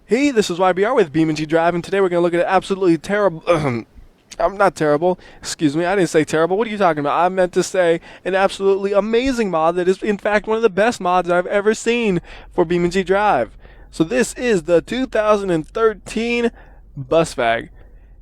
Hey, this is WhyBeAre with BeamNG.drive, and today we're going to look at an absolutely terrible, I'm not terrible, excuse me, I didn't say terrible, what are you talking about? I meant to say an absolutely amazing mod that is in fact one of the best mods I've ever seen for BeamNG.drive. So this is the 2013 Busfag,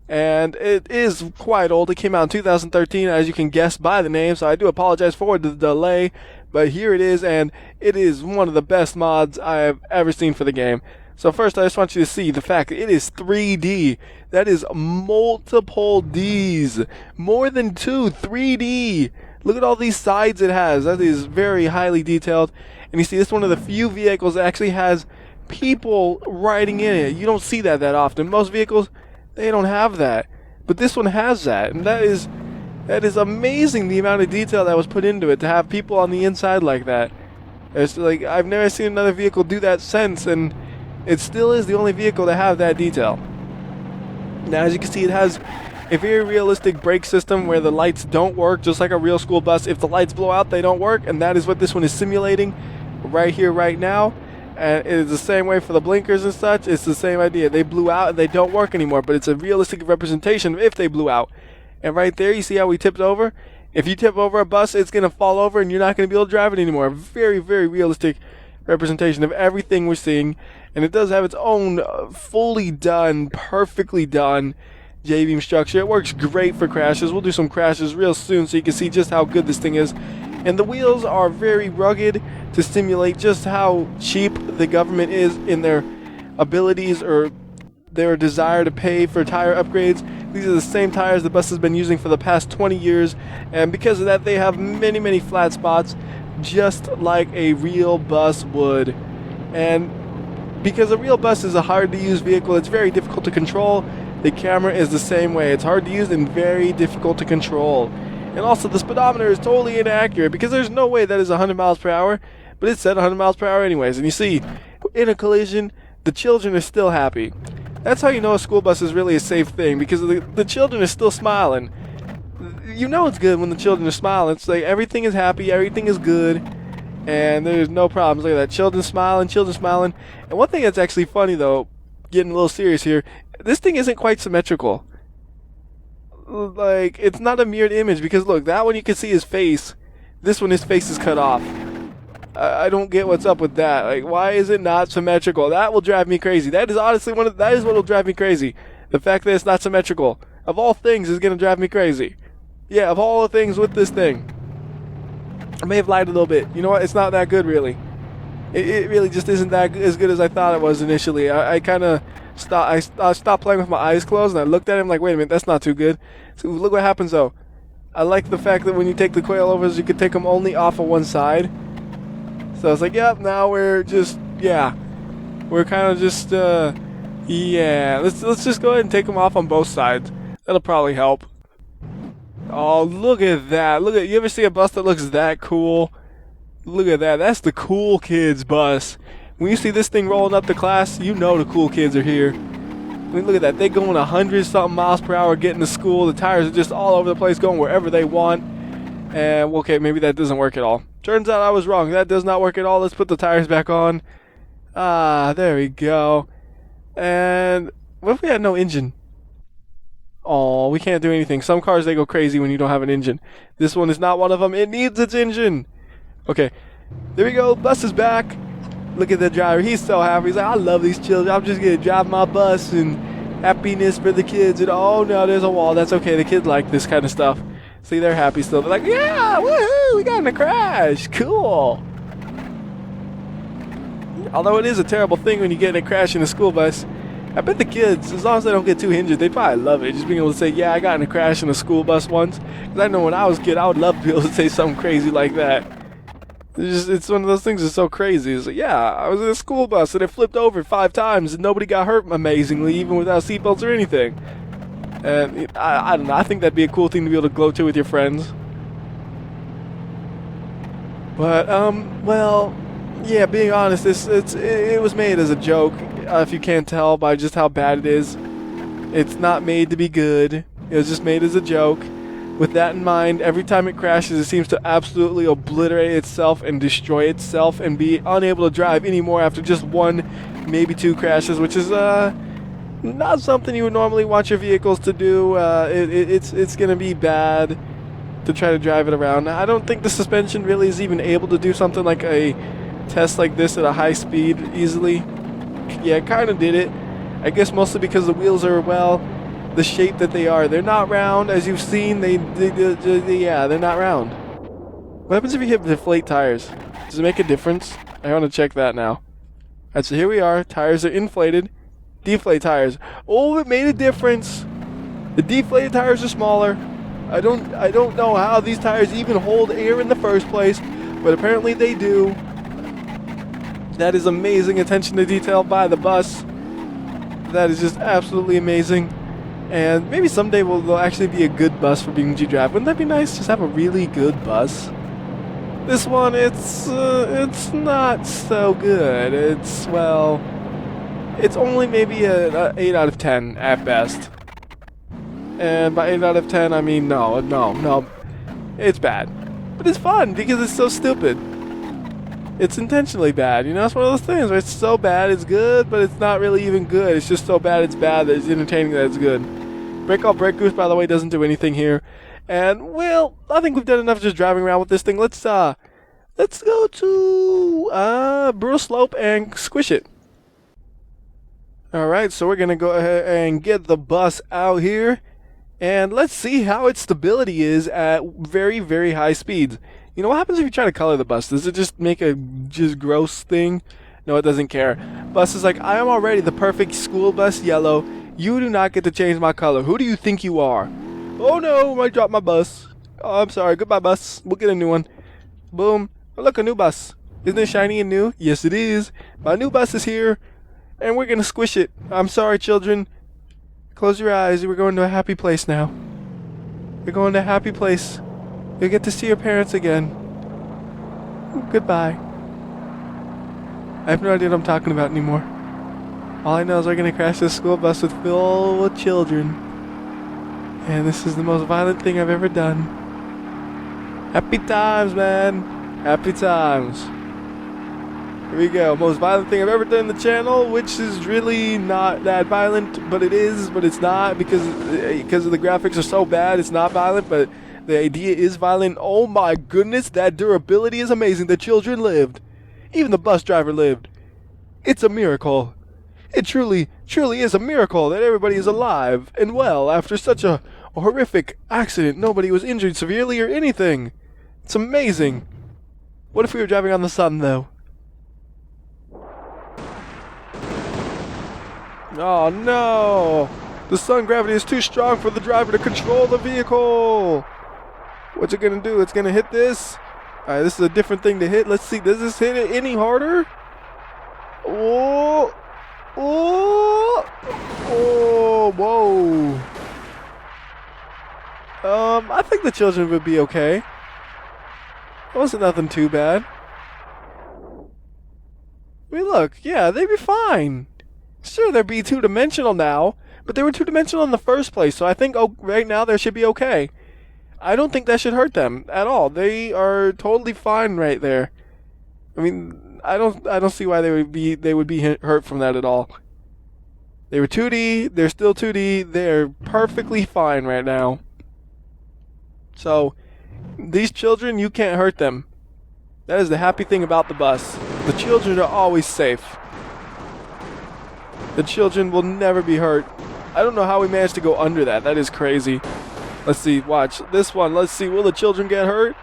and it is quite old. It came out in 2013, as you can guess by the name, so I do apologize for the delay, but here it is, and it is one of the best mods I have ever seen for the game. So first, I just want you to see the fact that it is 3D. That is multiple Ds. More than 3D. Look at all these sides it has. That is very highly detailed. And you see, this is one of the few vehicles that actually has people riding in it. You don't see that often. Most vehicles, they don't have that. But this one has that. And that is amazing, the amount of detail that was put into it to have people on the inside like that. It's like, I've never seen another vehicle do that since, and it still is the only vehicle to have that detail. Now, as you can see, it has a very realistic brake system where the lights don't work, just like a real school bus. If the lights blow out, they don't work, and that is what this one is simulating right here, right now. And it is the same way for the blinkers and such. It's the same idea. They blew out and they don't work anymore, but it's a realistic representation of if they blew out. And right there, you see how we tipped over? If you tip over a bus, it's going to fall over and you're not going to be able to drive it anymore. Very, very realistic representation of everything we're seeing, and it does have its own fully done, perfectly done J-beam structure. It works great for crashes. We'll do some crashes real soon so you can see just how good this thing is. And the wheels are very rugged to simulate just how cheap the government is in their abilities or their desire to pay for tire upgrades. These are the same tires the bus has been using for the past 20 years, and because of that they have many, many flat spots, just like a real bus would. And because a real bus is a hard to use vehicle, it's very difficult to control. The camera is the same way. It's hard to use and very difficult to control. And also the speedometer is totally inaccurate because there's no way that is 100 miles per hour, but it's set 100 miles per hour anyways. And you see, in a collision, the children are still happy. That's how you know a school bus is really a safe thing, because the children are still smiling. You know it's good when the children are smiling. It's like everything is happy, everything is good, and there's no problems. Look at that, children smiling. And one thing that's actually funny though, getting a little serious here, this thing isn't quite symmetrical. Like, it's not a mirrored image, because look, that one you can see his face. This one, his face is cut off. I don't get what's up with that. Like, why is it not symmetrical? That will drive me crazy. That is honestly that is what will drive me crazy. The fact that it's not symmetrical, of all things, is gonna drive me crazy. Yeah, of all the things with this thing, I may have lied a little bit. You know what? It's not that good, really. It really just isn't that as good as I thought it was initially. I kind of stopped playing with my eyes closed, and I looked at him like, wait a minute, that's not too good. So look what happens though. I like the fact that when you take the coilovers, you can take them only off of one side. So I was like, yep, now we're just, yeah, we're kind of just, yeah, let's just go ahead and take them off on both sides. That'll probably help. Oh, look at that. You ever see a bus that looks that cool? Look at that. That's the cool kids bus. When you see this thing rolling up to class, you know the cool kids are here. I mean, look at that. They're going 100-something miles per hour getting to school. The tires are just all over the place, going wherever they want. And, okay, maybe that doesn't work at all. Turns out I was wrong. That does not work at all. Let's put the tires back on. Ah, there we go. And what if we had no engine? Oh, we can't do anything. Some cars, they go crazy when you don't have an engine. This one is not one of them. It needs its engine. Okay, there we go. Bus is back. Look at the driver. He's so happy. He's like, I love these children. I'm just going to drive my bus, and happiness for the kids. And oh, no, there's a wall. That's okay. The kids like this kind of stuff. See, they're happy still. They're like, yeah, woohoo, we got in a crash. Cool. Although it is a terrible thing when you get in a crash in a school bus, I bet the kids, as long as they don't get too injured, they'd probably love it. Just being able to say, yeah, I got in a crash in a school bus once. Because I know when I was a kid, I would love to be able to say something crazy like that. It's one of those things that's so crazy. It's like, yeah, I was in a school bus and it flipped over 5 times and nobody got hurt amazingly, even without seatbelts or anything. And I don't know, I think that'd be a cool thing to be able to gloat to with your friends. But, well, yeah, being honest, it was made as a joke, if you can't tell by just how bad it is. It's not made to be good. It was just made as a joke. With that in mind, every time it crashes, it seems to absolutely obliterate itself and destroy itself and be unable to drive anymore after just one maybe 2 crashes, which is not something you would normally want your vehicles to do. It's gonna be bad to try to drive it around. I don't think the suspension really is even able to do something like a test like this at a high speed easily. Yeah, it kind of did it. I guess mostly because the wheels are, well, the shape that they are. They're not round, as you've seen. Yeah, they're not round. What happens if you hit deflate tires? Does it make a difference? I want to check that now. Alright, so here we are. Tires are inflated. Deflate tires. Oh, it made a difference. The deflated tires are smaller. I don't know how these tires even hold air in the first place, but apparently they do. That is amazing attention to detail by the bus. That is just absolutely amazing. And maybe someday there'll actually be a good bus for BeamNG.drive. Wouldn't that be nice? Just have a really good bus. This one, it's not so good. Well, it's only maybe a 8 out of 10 at best. And by 8 out of 10, I mean no. It's bad. But it's fun because it's so stupid. It's intentionally bad, you know? It's one of those things where it's so bad it's good, but it's not really even good. It's just so bad it's bad that it's entertaining that it's good. Brake All Brake Goose, by the way, doesn't do anything here. And, well, I think we've done enough just driving around with this thing. Let's go to Brutal Slope and squish it. Alright, so we're going to go ahead and get the bus out here. And let's see how its stability is at very, very high speeds. You know, what happens if you try to color the bus? Does it just make a gross thing? No, it doesn't care. Bus is like, I am already the perfect school bus yellow. You do not get to change my color. Who do you think you are? Oh no, I dropped my bus. Oh, I'm sorry. Goodbye, bus. We'll get a new one. Boom. Oh, look, a new bus. Isn't it shiny and new? Yes, it is. My new bus is here. And we're going to squish it. I'm sorry, children. Close your eyes. We're going to a happy place now. We're going to a happy place. You'll get to see your parents again. Goodbye. I have no idea what I'm talking about anymore. All I know is we're going to crash this school bus filled with children. And this is the most violent thing I've ever done. Happy times, man. Happy times. Here we go. Most violent thing I've ever done in the channel, which is really not that violent, but it is, but it's not because of the graphics are so bad. It's not violent, but the idea is violent. Oh my goodness, that durability is amazing. The children lived. Even the bus driver lived. It's a miracle. It truly is a miracle that everybody is alive and well after such a horrific accident. Nobody was injured severely or anything. It's amazing. What if we were driving on the sun, though? Oh no! The sun gravity is too strong for the driver to control the vehicle! What's it gonna do? It's gonna hit this? Alright, this is a different thing to hit. Let's see, does this hit it any harder? Oh! Oh! Oh! Whoa! I think the children would be okay. That wasn't nothing too bad. I mean, look, yeah, they'd be fine. Sure, they'd be two-dimensional now, but they were two-dimensional in the first place, so I think right now they should be okay. I don't think that should hurt them at all. They are totally fine right there. I mean, I don't see why they would be hurt from that at all. They were 2D, they're still 2D, they're perfectly fine right now. So, these children, you can't hurt them. That is the happy thing about the bus. The children are always safe. The children will never be hurt. I don't know how we managed to go under that. That is crazy. Let's see. Watch this one. Let's see. Will the children get hurt?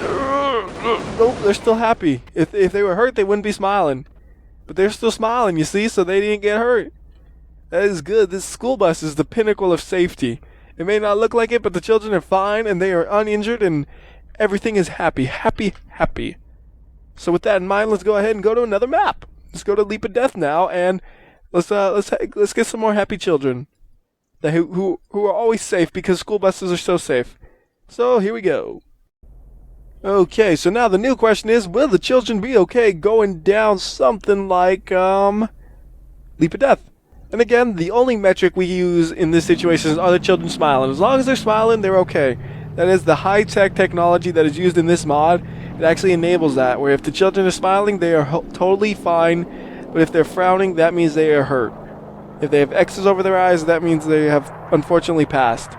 Nope. They're still happy. If they were hurt, they wouldn't be smiling. But they're still smiling, you see, so they didn't get hurt. That is good. This school bus is the pinnacle of safety. It may not look like it, but the children are fine, and they are uninjured, and everything is happy. Happy, happy. So with that in mind, let's go ahead and go to another map. Let's go to Leap of Death now, and let's get some more happy children who are always safe because school buses are so safe. So here we go. Okay, so now the new question is, will the children be okay going down something like Leap of Death? And again, the only metric we use in this situation is, are the children smiling? As long as they're smiling, they're okay. That is the high-tech technology that is used in this mod. It actually enables that, where if the children are smiling, they are totally fine. But if they're frowning, that means they are hurt. If they have X's over their eyes, that means they have unfortunately passed.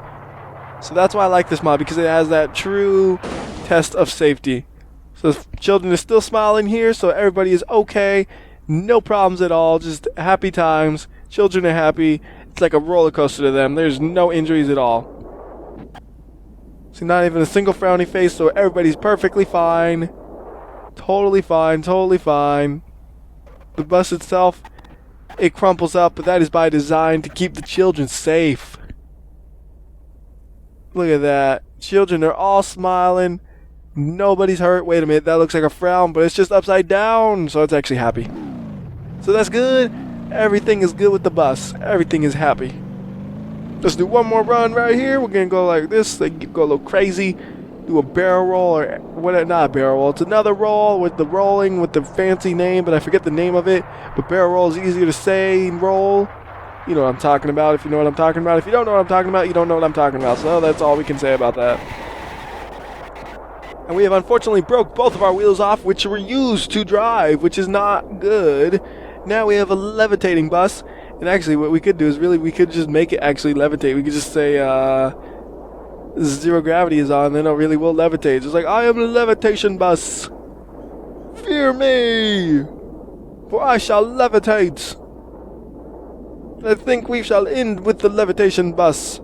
So that's why I like this mod, because it has that true test of safety. So children are still smiling here, so everybody is okay. No problems at all, just happy times. Children are happy. It's like a roller coaster to them. There's no injuries at all. See, not even a single frowny face, so everybody's perfectly fine. Totally fine, totally fine. The bus itself, it crumples up, but that is by design to keep the children safe. Look at that. Children are all smiling. Nobody's hurt. Wait a minute, that looks like a frown, but it's just upside down, so it's actually happy. So that's good. Everything is good with the bus. Everything is happy. Let's do one more run right here. We're going to go like this. Like, go a little crazy. Do a barrel roll, or what? Not a barrel roll. It's another roll with the rolling with the fancy name, but I forget the name of it. But barrel roll is easier to say and roll. You know what I'm talking about if you know what I'm talking about. If you don't know what I'm talking about, you don't know what I'm talking about. So that's all we can say about that. And we have unfortunately broke both of our wheels off, which were used to drive, which is not good. Now we have a levitating bus. And actually what we could do is we could just make it actually levitate. We could just say, zero gravity is on, then it really will levitate. It's like, I am a levitation bus. Fear me, for I shall levitate. I think we shall end with the levitation bus.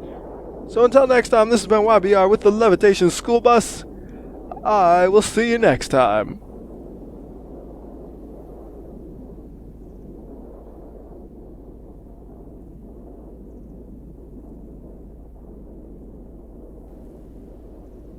So until next time, this has been WhyBeAre with the levitation school bus. I will see you next time.